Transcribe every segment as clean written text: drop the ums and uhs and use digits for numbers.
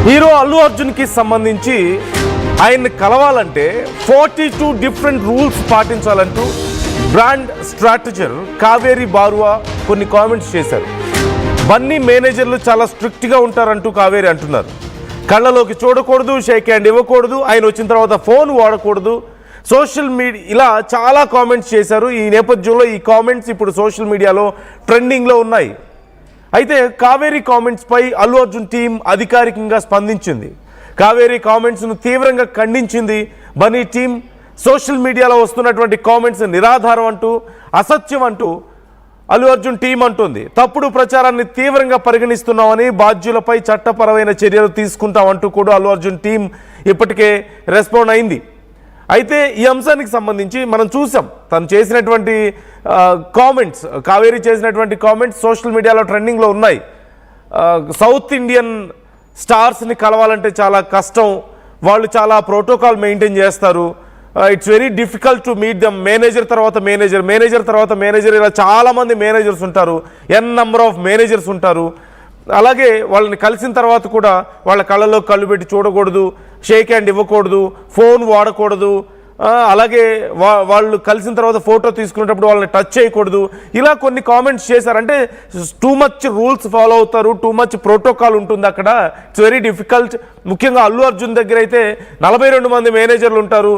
Hero Allu అర్జున్కి సంబంధించి ఆయన్ని కలవాలంటే 42 different rules పాటించాలంటూ brand స్ట్రాటజర్ Kaveri Baruva కొన్ని కామెంట్స్ చేశారు. బన్నీ మేనేజర్లు చాలా స్ట్రిక్ట్గా ఉంటారంటూ కావేరి అంటున్నారు. కళ్ళలోకి చూడకూడదు, షేక్ హ్యాండ్ ఇవ్వకూడదు, ఆయన వచ్చిన తర్వాత ఫోన్ వాడకూడదు, సోషల్ మీడియా ఇలా చాలా కామెంట్స్ చేశారు. ఈ నేపథ్యంలో ఈ కామెంట్స్ ఇప్పుడు సోషల్ మీడియాలో ట్రెండింగ్లో ఉన్నాయి. అయితే కావేరీ కామెంట్స్పై అల్లు అర్జున్ టీం అధికారికంగా స్పందించింది. కావేరీ కామెంట్స్ను తీవ్రంగా ఖండించింది. బన్నీ టీం సోషల్ మీడియాలో వస్తున్నటువంటి కామెంట్స్ నిరాధారం అంటూ, అసత్యం అంటూ అల్లు అర్జున్ టీం అంటుంది. తప్పుడు ప్రచారాన్ని తీవ్రంగా పరిగణిస్తున్నామని, బాధ్యులపై చట్టపరమైన చర్యలు తీసుకుంటామంటూ కూడా అల్లు అర్జున్ టీం ఇప్పటికే రెస్పాండ్ అయింది. అయితే ఈ అంశానికి సంబంధించి మనం చూసాం, తను చేసినటువంటి కామెంట్స్, కావేరీ చేసినటువంటి కామెంట్స్ సోషల్ మీడియాలో ట్రెండింగ్లో ఉన్నాయి. సౌత్ ఇండియన్ స్టార్స్ని కలవాలంటే చాలా కష్టం, వాళ్ళు చాలా ప్రోటోకాల్ మెయింటైన్ చేస్తారు, it's very difficult to meet dum, manager తర్వాత మేనేజర్, మేనేజర్ తర్వాత మేనేజర్, ఇలా చాలామంది మేనేజర్స్ ఉంటారు, ఎన్ నెంబర్ ఆఫ్ మేనేజర్స్ ఉంటారు. అలాగే వాళ్ళని కలిసిన తర్వాత కూడా వాళ్ళ కళ్ళలో కళ్ళు పెట్టి చూడకూడదు, షేక్ హ్యాండ్ ఇవ్వకూడదు, ఫోన్ వాడకూడదు, అలాగే వాళ్ళు కలిసిన తర్వాత ఫోటో తీసుకునేటప్పుడు వాళ్ళని టచ్ చేయకూడదు, ఇలా కొన్ని కామెంట్స్ చేశారు. అంటే టూ మచ్ రూల్స్ ఫాలో అవుతారు, టూ మచ్ ప్రోటోకాల్ ఉంటుంది అక్కడ, ఇట్స్ వెరీ డిఫికల్ట్. ముఖ్యంగా అల్లు అర్జున్ దగ్గర అయితే 42 మంది మేనేజర్లు ఉంటారు,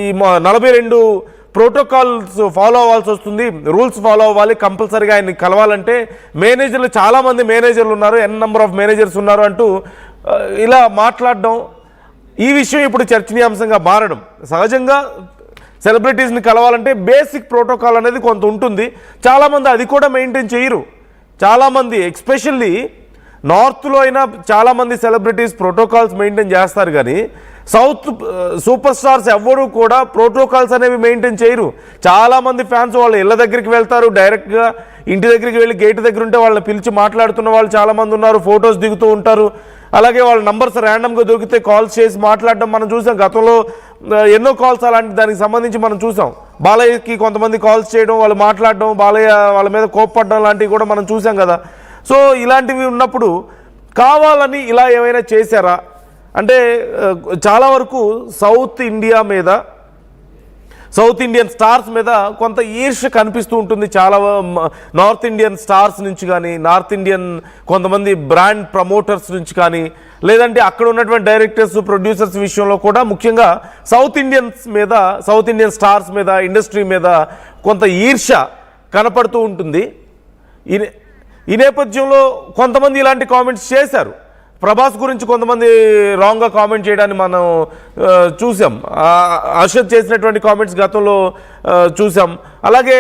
ఈ 42 ప్రోటోకాల్స్ ఫాలో అవ్వాల్సి వస్తుంది, రూల్స్ ఫాలో అవ్వాలి, కంపల్సరీగా ఆయన్ని కలవాలంటే. మేనేజర్లు చాలామంది మేనేజర్లు ఉన్నారు, ఎన్ నెంబర్ ఆఫ్ మేనేజర్స్ ఉన్నారు అంటూ ఇలా మాట్లాడడం, ఈ విషయం ఇప్పుడు చర్చనీయాంశంగా మారడం. సహజంగా సెలబ్రిటీస్ని కలవాలంటే బేసిక్ ప్రోటోకాల్ అనేది కొంత ఉంటుంది, చాలామంది అది కూడా మెయింటైన్ చేయరు. చాలామంది ఎస్పెషల్లీ నార్త్లో అయినా చాలామంది సెలబ్రిటీస్ ప్రోటోకాల్స్ మెయింటైన్ చేస్తారు, కానీ సౌత్ సూపర్ స్టార్స్ ఎవ్వరూ కూడా ప్రోటోకాల్స్ అనేవి మెయింటైన్ చేయరు. చాలామంది ఫ్యాన్స్ వాళ్ళ ఇళ్ళ దగ్గరికి వెళ్తారు, డైరెక్ట్గా ఇంటి దగ్గరికి వెళ్ళి గేట్ దగ్గర ఉంటే వాళ్ళని పిలిచి మాట్లాడుతున్న వాళ్ళు చాలామంది ఉన్నారు, ఫొటోస్ దిగుతూ ఉంటారు. అలాగే వాళ్ళ నంబర్స్ ర్యాండమ్గా దొరికితే కాల్స్ చేసి మాట్లాడడం మనం చూసాం. గతంలో ఎన్నో కాల్స్ అలాంటి దానికి సంబంధించి మనం చూసాం. బాలయ్యకి కొంతమంది కాల్స్ చేయడం, వాళ్ళు మాట్లాడడం, బాలయ్య వాళ్ళ మీద కోప్పడడం లాంటివి కూడా మనం చూసాం కదా. సో ఇలాంటివి ఉన్నప్పుడు కావాలని ఇలా ఏమైనా చేశారా అంటే, చాలా వరకు సౌత్ ఇండియన్ స్టార్స్ మీద కొంత ఈర్ష్య కనిపిస్తూ ఉంటుంది. చాలా నార్త్ ఇండియన్ స్టార్స్ నుంచి కానీ, నార్త్ ఇండియన్ కొంతమంది బ్రాండ్ ప్రమోటర్స్ నుంచి కానీ, లేదంటే అక్కడ ఉన్నటువంటి డైరెక్టర్స్, ప్రొడ్యూసర్స్ విషయంలో కూడా ముఖ్యంగా సౌత్ ఇండియన్ స్టార్స్ మీద, ఇండస్ట్రీ మీద కొంత ఈర్ష్య కనపడుతూ ఉంటుంది. ఈ నేపథ్యంలో కొంతమంది ఇలాంటి కామెంట్స్ చేశారు. ప్రభాస్ గురించి కొంతమంది రాంగ్గా కామెంట్ చేయడాన్ని మనం చూసాం. అర్షద్ చేసినటువంటి కామెంట్స్ గతంలో చూసాం. అలాగే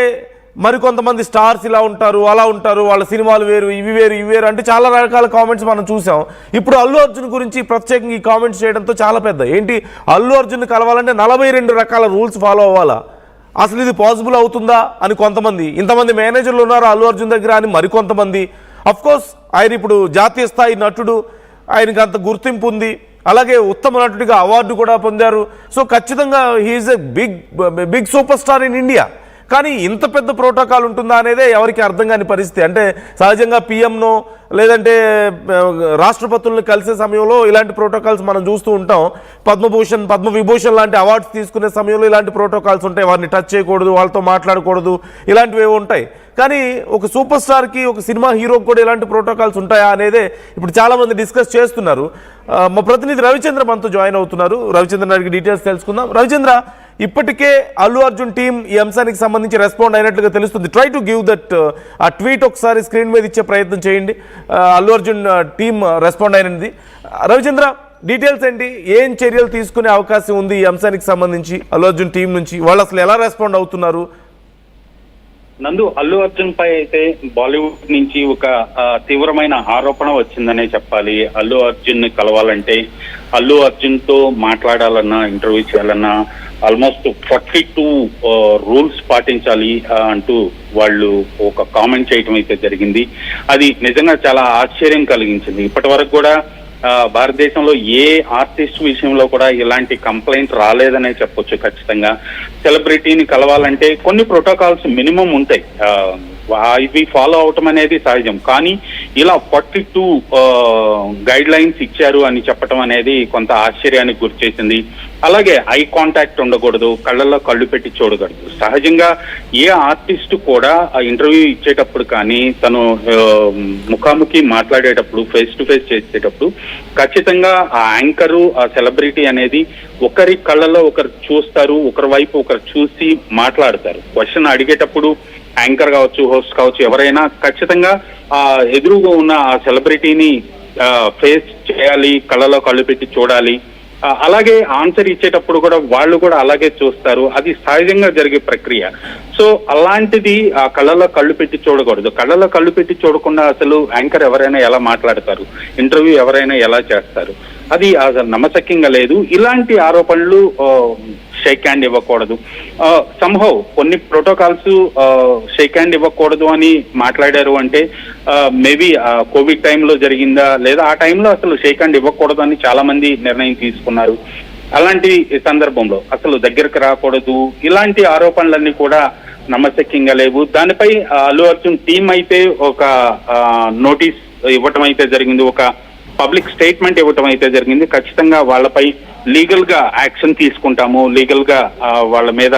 మరికొంతమంది స్టార్స్ ఇలా ఉంటారు, అలా ఉంటారు, వాళ్ళ సినిమాలు వేరు, ఇవి వేరు అంటే చాలా రకాల కామెంట్స్ మనం చూసాం. ఇప్పుడు అల్లు అర్జున్ గురించి ప్రత్యేకంగా ఈ కామెంట్స్ చేయడంతో చాలా పెద్ద, ఏంటి అల్లు అర్జున్ కలవాలంటే 42 రకాల రూల్స్ ఫాలో అవ్వాలా, అసలు ఇది పాసిబుల్ అవుతుందా అని కొంతమంది, ఇంతమంది మేనేజర్లు ఉన్నారు అల్లు అర్జున్ దగ్గర అని మరికొంతమంది. అఫ్కోర్స్ ఆయన ఇప్పుడు జాతీయ స్థాయి నటుడు, ఆయనకి అంత గుర్తింపు ఉంది, అలాగే ఉత్తమ నటుడిగా అవార్డు కూడా పొందారు. సో ఖచ్చితంగా he's a big super star in India. కానీ ఇంత పెద్ద ప్రోటోకాల్ ఉంటుందా అనేదే ఎవరికి అర్థం కాని పరిస్థితి. అంటే సహజంగా పిఎంనో లేదంటే రాష్ట్రపతులను కలిసే సమయంలో ఇలాంటి ప్రోటోకాల్స్ మనం చూస్తూ ఉంటాం. పద్మవిభూషణ్ లాంటి అవార్డ్స్ తీసుకునే సమయంలో ఇలాంటి ప్రోటోకాల్స్ ఉంటాయి, వారిని టచ్ చేయకూడదు, వాళ్ళతో మాట్లాడకూడదు, ఇలాంటివి ఉంటాయి. కానీ ఒక సూపర్ స్టార్కి, ఒక సినిమా హీరోకి కూడా ఇలాంటి ప్రోటోకాల్స్ ఉంటాయా అనేదే ఇప్పుడు చాలామంది డిస్కస్ చేస్తున్నారు. మా ప్రతినిధి రవిచంద్ర మనతో జాయిన్ అవుతున్నారు. రవిచంద్ర గారికి డీటెయిల్స్ తెలుసుకుందాం. రవిచంద్ర, ఇప్పటికే అల్లు అర్జున్ టీం ఈ అంశానికి సంబంధించి రెస్పాండ్ అయినట్లుగా తెలుస్తుంది. ట్రై టు గివ్ దట్ ఆ ట్వీట్ ఒకసారి స్క్రీన్ మీద ఇచ్చే ప్రయత్నం చేయండి. అల్లు అర్జున్ టీం రెస్పాండ్ అయినది. రవిచంద్ర, డీటెయిల్స్ ఏంటి, ఏం చర్యలు తీసుకునే అవకాశం ఉంది ఈ అంశానికి సంబంధించి అల్లు అర్జున్ టీం నుంచి, వాళ్ళు అసలు ఎలా రెస్పాండ్ అవుతున్నారు? నందు, అల్లు అర్జున్ పై అయితే బాలీవుడ్ నుంచి ఒక తీవ్రమైన ఆరోపణ వచ్చిందనే చెప్పాలి. అల్లు అర్జున్ ని కలవాలంటే, అల్లు అర్జున్ తో మాట్లాడాలన్నా, ఇంటర్వ్యూ చేయాలన్నా ఆల్మోస్ట్ 42 రూల్స్ పాటించాలి అంటూ వాళ్ళు ఒక కామెంట్ చేయటం అయితే జరిగింది. అది నిజంగా చాలా ఆశ్చర్యం కలిగించింది. ఇప్పటి వరకు కూడా భారతదేశంలో ఏ ఆర్టిస్ట్ విషయంలో కూడా ఇలాంటి కంప్లైంట్ రాలేదనే చెప్పొచ్చు. ఖచ్చితంగా సెలబ్రిటీని కలవాలంటే కొన్ని ప్రోటోకాల్స్ మినిమం ఉంటాయి. ఇవి ఫాలో అవటం అనేది సహజం. కానీ ఇలా 42 గైడ్ లైన్స్ ఇచ్చారు అని చెప్పడం అనేది కొంత ఆశ్చర్యానికి గురి చేసింది. అలాగే ఐ కాంటాక్ట్ ఉండకూడదు, కళ్ళల్లో కళ్ళు పెట్టి చూడకూడదు. సహజంగా ఏ ఆర్టిస్ట్ కూడా ఆ ఇంటర్వ్యూ ఇచ్చేటప్పుడు కానీ తను ముఖాముఖి మాట్లాడేటప్పుడు, ఫేస్ టు ఫేస్ చేసేటప్పుడు ఖచ్చితంగా ఆ యాంకరు, ఆ సెలబ్రిటీ అనేది ఒకరి కళ్ళలో ఒకరు చూస్తారు, ఒకరి వైపు ఒకరు చూసి మాట్లాడతారు. క్వశ్చన్ అడిగేటప్పుడు యాంకర్ కావచ్చు, హోస్ట్ కావచ్చు, ఎవరైనా ఖచ్చితంగా ఆ ఎదురుగా ఉన్న ఆ సెలబ్రిటీని ఫేస్ చేయాలి, కళ్ళలో కళ్ళు పెట్టి చూడాలి. అలాగే ఆన్సర్ ఇచ్చేటప్పుడు కూడా వాళ్ళు కూడా అలాగే చూస్తారు. అది సహజంగా జరిగే ప్రక్రియ. సో అలాంటిది ఆ కళ్ళలో కళ్ళు పెట్టి చూడకూడదు. కళ్ళలో కళ్ళు పెట్టి చూడకుండా అసలు యాంకర్ ఎవరైనా ఎలా మాట్లాడతారు, ఇంటర్వ్యూ ఎవరైనా ఎలా చేస్తారు, అది నమ్మశక్యంగా లేదు. ఇలాంటి ఆరోపణలు షేక్ హ్యాండ్ ఇవ్వకూడదు. సంహౌ కొన్ని ప్రోటోకాల్స్ షేక్ హ్యాండ్ ఇవ్వకూడదు అని మాట్లాడారు అంటే మేబీ కోవిడ్ టైంలో జరిగిందా, లేదా ఆ టైంలో అసలు షేక్ హ్యాండ్ ఇవ్వకూడదు అని చాలా మంది నిర్ణయం తీసుకున్నారు. అలాంటి సందర్భంలో అసలు దగ్గరకు రాకూడదు. ఇలాంటి ఆరోపణలన్నీ కూడా నమ్మశక్యంగా లేవు. దానిపై అల్లు అర్జున్ టీం అయితే ఒక నోటీస్ ఇవ్వటం అయితే జరిగింది, ఒక పబ్లిక్ స్టేట్మెంట్ ఇవ్వటం అయితే జరిగింది. ఖచ్చితంగా వాళ్ళపై లీగల్ గా యాక్షన్ తీసుకుంటాము, లీగల్ గా వాళ్ళ మీద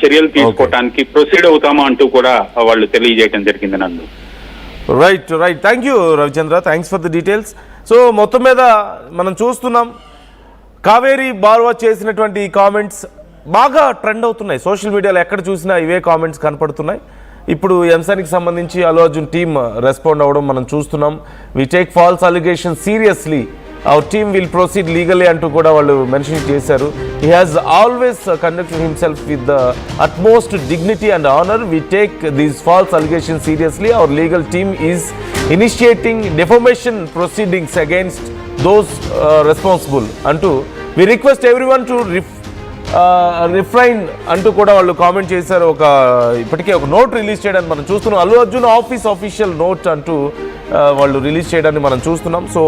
చర్యలు తీసుకోవటానికి ప్రొసీడ్ అవుతాము అంటూ కూడా వాళ్ళు తెలియజేయడం జరిగింది. నందు right. Thank you Ravichandra, thanks for the details. So మొత్తం మీద మనం చూస్తున్నాం కావేరి బార్వా చేసినటువంటి కామెంట్స్ బాగా ట్రెండ్ అవుతున్నాయి. సోషల్ మీడియాలో ఎక్కడ చూసినా ఇవే కామెంట్స్ కనపడుతున్నాయి. ఇప్పుడు ఈ అంశానికి సంబంధించి అల్లు అర్జున్ టీమ్ రెస్పాండ్ అవ్వడం మనం చూస్తున్నాం. We take false allegation seriously, our team will proceed legally అంటూ కూడా వాళ్ళు మెన్షన్ చేశారు. He has always conducted himself with the utmost dignity and honour. We take these false allegation seriously. Our legal team is initiating defamation proceedings against those responsible అంటూ we request everyone to refrain అంటూ కూడా వాళ్ళు comment చేశారు. ఇప్పటికే ఒక note release చేయడానికి మనం చూస్తున్నాం. అల్లు అర్జున్ ఆఫీషియల్ నోట్ అంటూ వాళ్ళు రిలీజ్ చేయడాన్ని మనం చూస్తున్నాం. సో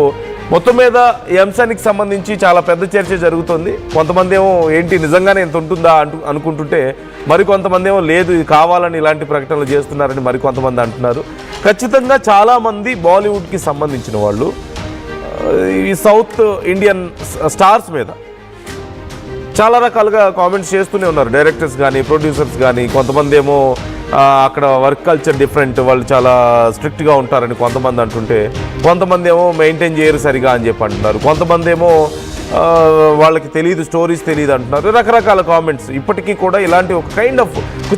మొత్తం మీద ఈ అంశానికి సంబంధించి చాలా పెద్ద చర్చ జరుగుతుంది. కొంతమంది ఏమో ఏంటి నిజంగానే ఎంత ఉంటుందా అనుకుంటుంటే, మరికొంతమంది ఏమో లేదు ఇది కావాలని ఇలాంటి ప్రకటనలు చేస్తున్నారని మరికొంతమంది అంటున్నారు. ఖచ్చితంగా చాలామంది బాలీవుడ్కి సంబంధించిన వాళ్ళు ఈ సౌత్ ఇండియన్ స్టార్స్ మీద చాలా రకాలుగా కామెంట్స్ చేస్తూనే ఉన్నారు. డైరెక్టర్స్ కానీ, ప్రొడ్యూసర్స్ కానీ. కొంతమంది ఏమో అక్కడ వర్క్ కల్చర్ డిఫరెంట్, వాళ్ళు చాలా స్ట్రిక్ట్గా ఉంటారని కొంతమంది అంటుంటే, కొంతమంది ఏమో మెయింటైన్ చేయరు సరిగా అని చెప్పి అంటున్నారు. కొంతమంది ఏమో వాళ్ళకి తెలియదు, స్టోరీస్ తెలియదు అంటున్నారు. రకరకాల కామెంట్స్. ఇప్పటికీ కూడా ఇలాంటి ఒక కైండ్ ఆఫ్ ఒక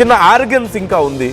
చిన్న ఆర్గన్స్ ఇంకా ఉంది.